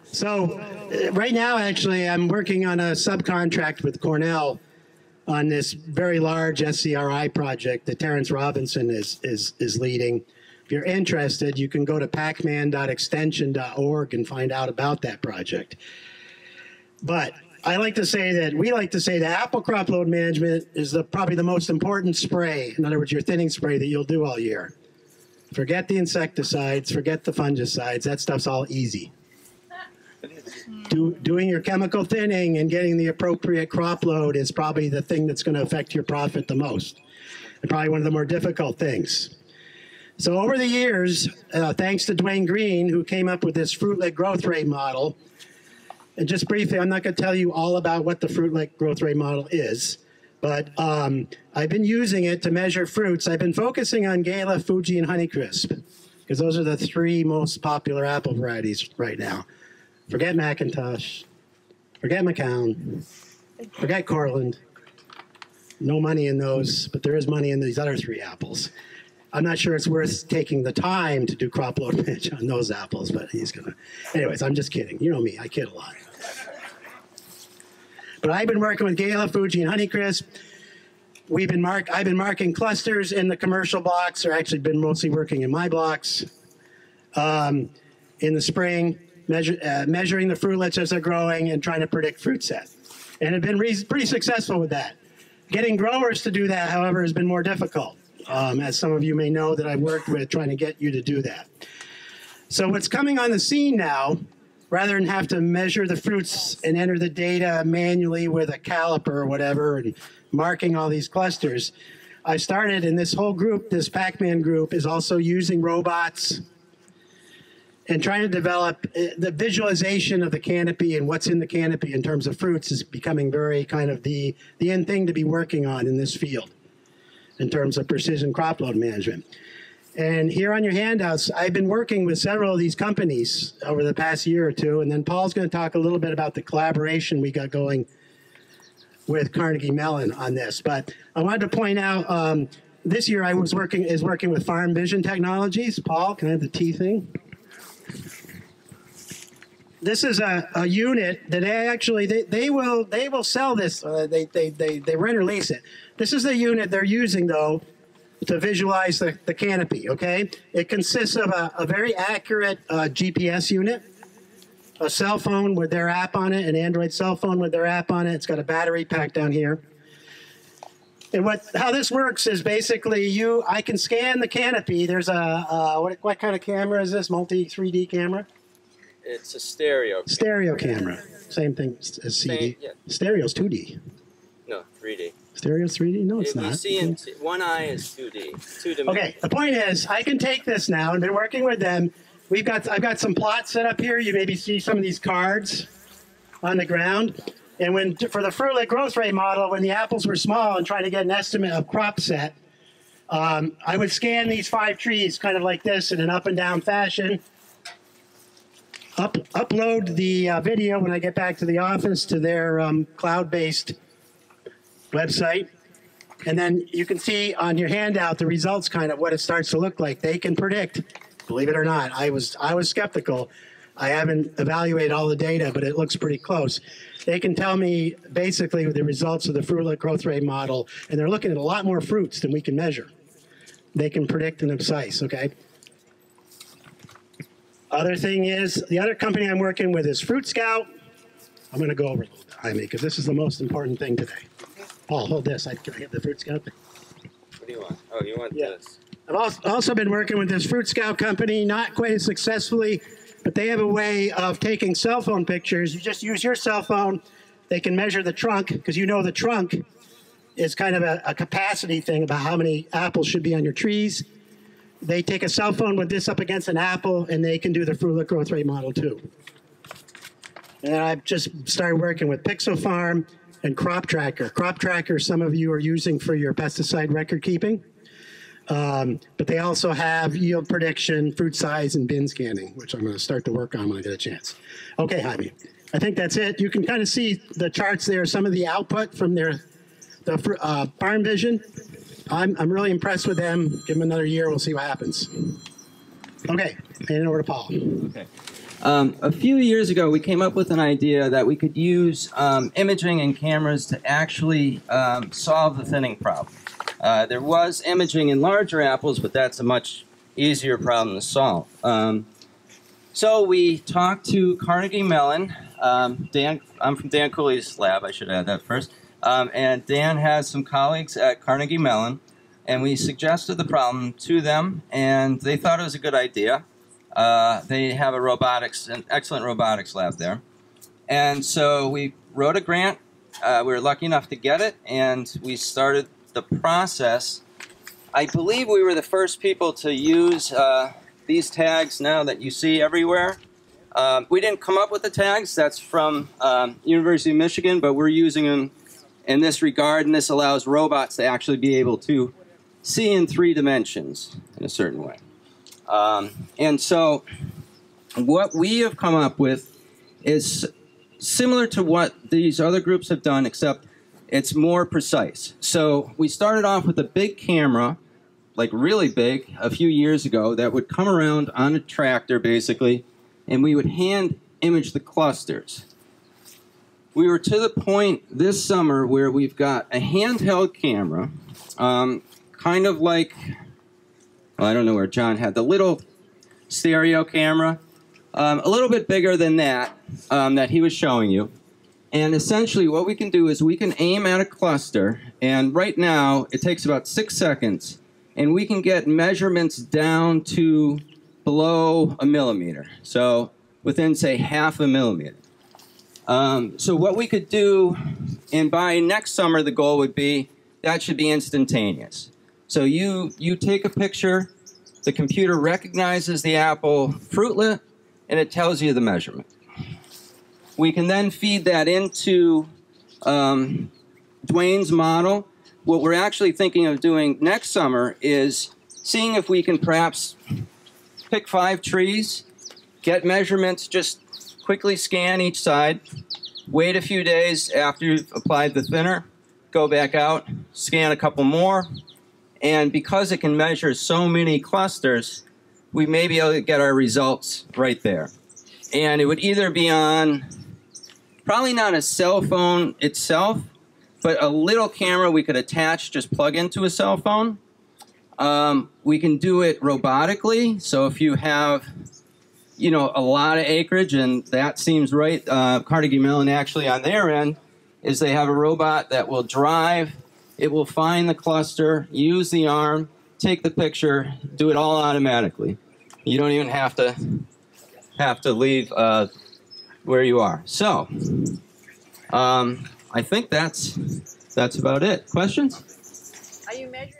So right now, actually, I'm working on a subcontract with Cornell on this very large SCRI project that Terrence Robinson is leading. If you're interested, you can go to pacman.extension.org and find out about that project. But we like to say that apple crop load management is probably the most important spray. In other words, your thinning spray that you'll do all year. Forget the insecticides, forget the fungicides. That stuff's all easy. Doing your chemical thinning and getting the appropriate crop load is probably the thing that's going to affect your profit the most, and probably one of the more difficult things. So over the years, thanks to Dwayne Green, who came up with this fruitlet growth rate model, and just briefly, I'm not going to tell you all about what the fruitlet growth rate model is, but I've been using it to measure fruits. I've been focusing on Gala, Fuji, and Honeycrisp, because those are the three most popular apple varieties right now. Forget Macintosh, forget McCown, forget Cortland. No money in those, but there is money in these other three apples. I'm not sure it's worth taking the time to do crop load manage on those apples, but he's gonna. Anyways, I'm just kidding. You know me, I kid a lot. But I've been working with Gala, Fuji, and Honeycrisp. I've been marking clusters in the commercial blocks, or actually been mostly working in my blocks. In the spring, measuring the fruitlets as they're growing and trying to predict fruit set. And have been pretty successful with that. Getting growers to do that, however, has been more difficult. As some of you may know that I've worked with trying to get you to do that. So what's coming on the scene now, rather than have to measure the fruits and enter the data manually with a caliper or whatever and marking all these clusters, I started, in this whole group, this Pac-Man group, is also using robots and trying to develop the visualization of the canopy and what's in the canopy in terms of fruits is becoming very kind of the end thing to be working on in this field in terms of precision crop load management. And here on your handouts, I've been working with several of these companies over the past year or two, and then Paul's going to talk a little bit about the collaboration we got going with Carnegie Mellon on this. But I wanted to point out, this year I was working with Farm Vision Technologies. Paul, can I have the T thing? This is a unit that they will sell this. They rent or lease it. This is the unit they're using though to visualize the canopy. Okay, it consists of a very accurate GPS unit, a cell phone with their app on it, an Android cell phone with their app on it. It's got a battery pack down here. And how this works is basically I can scan the canopy. There's what kind of camera is this? Multi 3D camera? It's a stereo. Stereo camera. Same thing as CD. Yeah. Stereo's 2D. No, 3D. Stereo's 3D? No, it's If not. You see one eye is 2D. Two-dimensional. Okay, the point is, I can take this now and been working with them. I've got some plots set up here. You maybe see some of these cards on the ground. And for the fruitlet growth rate model, when the apples were small and trying to get an estimate of crop set, I would scan these 5 trees kind of like this in an up and down fashion. Upload the video when I get back to the office to their cloud-based website. And then you can see on your handout the results, kind of what it starts to look like. They can predict, believe it or not. I was skeptical. I haven't evaluated all the data, but it looks pretty close. They can tell me basically the results of the fruitlet growth rate model, and they're looking at a lot more fruits than we can measure. They can predict and precise, okay? Other thing is, the other company I'm working with is Fruit Scout. I'm going to go over a little bit, Jaime, because this is the most important thing today. Paul, hold this. Can I get the Fruit Scout thing? What do you want? Oh, you want this. I've also been working with this Fruit Scout company, not quite as successfully, but they have a way of taking cell phone pictures. You just use your cell phone. They can measure the trunk, because you know the trunk is kind of a capacity thing about how many apples should be on your trees. They take a cell phone with this up against an apple, and they can do the fruitlet growth rate model too. And I've just started working with Pixel Farm and Crop Tracker. Crop Tracker, some of you are using for your pesticide record keeping. But they also have yield prediction, fruit size, and bin scanning, which I'm going to start to work on when I get a chance. Okay, Jaime, I think that's it. You can kind of see the charts there, some of the output from the Farm Vision. I'm really impressed with them. Give them another year. We'll see what happens. Okay, hand it over to Paul. Okay. A few years ago, we came up with an idea that we could use imaging and cameras to actually solve the thinning problem. There was imaging in larger apples, but that's a much easier problem to solve. So we talked to Carnegie Mellon. I'm from Dan Cooley's lab, I should add that first. And Dan has some colleagues at Carnegie Mellon, and we suggested the problem to them, and they thought it was a good idea. They have an excellent robotics lab there. And so we wrote a grant. We were lucky enough to get it, and we started the process. I believe we were the first people to use these tags now that you see everywhere. We didn't come up with the tags. That's from University of Michigan, but we're using them in this regard, and this allows robots to actually be able to see in 3 dimensions in a certain way. And so what we have come up with is similar to what these other groups have done, except it's more precise. So we started off with a big camera, like really big, a few years ago, that would come around on a tractor, basically, and we would hand image the clusters. We were to the point this summer where we've got a handheld camera, kind of like, well, I don't know where John had the little stereo camera, a little bit bigger than that, that he was showing you. And essentially what we can do is we can aim at a cluster, and right now it takes about 6 seconds, and we can get measurements down to below a millimeter, so within, say, half a millimeter. So what we could do, and by next summer the goal would be, that should be instantaneous. So you take a picture, the computer recognizes the apple fruitlet, and it tells you the measurement. We can then feed that into Dwayne's model. What we're actually thinking of doing next summer is seeing if we can perhaps pick 5 trees, get measurements, just quickly scan each side, wait a few days after you've applied the thinner, go back out, scan a couple more, and because it can measure so many clusters, we may be able to get our results right there. And it would either be on, probably not a cell phone itself, but a little camera we could attach, just plug into a cell phone. We can do it robotically, so if you have, you know, a lot of acreage, and that seems right, Carnegie Mellon actually on their end, is they have a robot that will drive, it will find the cluster, use the arm, take the picture, do it all automatically. You don't even have to leave where you are. So, I think that's about it. Questions? Are you measuring?